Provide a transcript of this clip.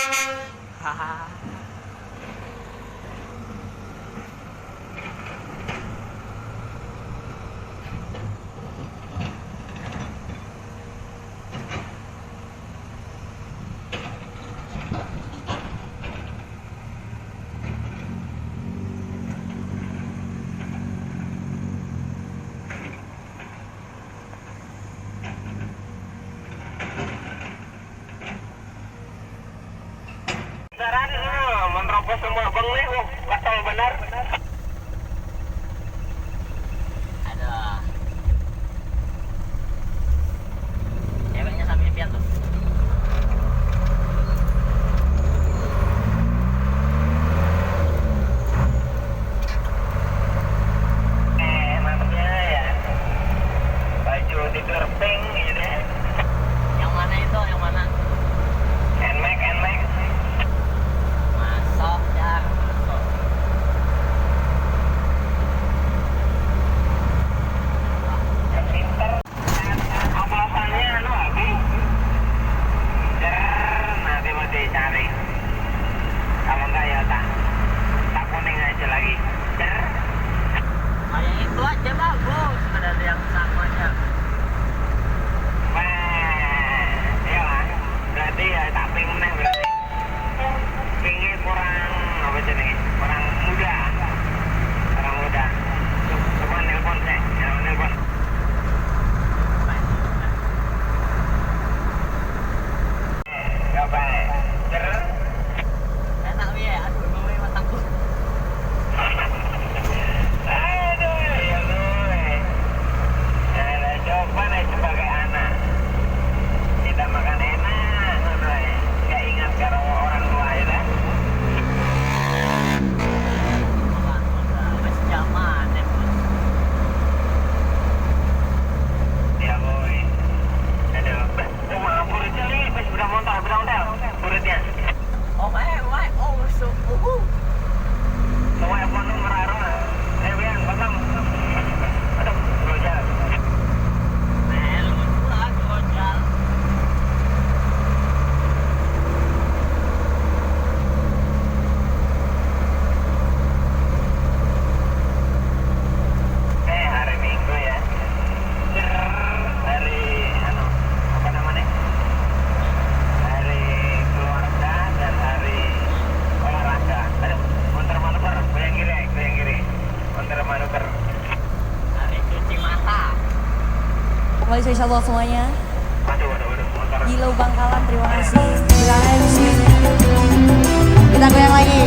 Haha. Saran menerobos semua abang nih, kasal benar. Aduh. Ceweknya sambil pian tuh. Mantapnya ya. Baju tidur pink gitu ya. Yang mana itu? Yang mana? Nmax. Masuk ya. Masuk. Yang pinter. Oplosannya anu abi. Nanti mau dicari. Kalau enggak ya tak kuning aja lagi. Kayak itu aja bagus. Ada yang sama aja. Iya lah. Berarti ya tak pink meneh berarti. Pinknya kurang apa sih nih? Kurang muda. Kurang muda. Coba nelpon saya. Nelpon. Coba. Enak ya. Aduh, mau mataku. Aduh, ya gue. Nah, coba nih sebagai anak. Kita makan enak, nggak ingat karo orang tua ya kan? Masih zaman ya bos. Ya boy. Aduh, maaf buritnya nih, pas udah montal buritnya. Oh baik, oh suhu. Semua iPhone nomor arah. Bian, pasang. Aduh, gojal. Melu lah gojal. Hari Minggu ya. Hari apa namanya? Hari keluarga dan hari olahraga. Aduh, muter manuver, goyang kiri. Muter manuver. Hari cuci mata. Kembali saya insyaallah semuanya. Waduh, motor. Gila Bangkalan, terima kasih. Bila MC. Kita goyang lagi.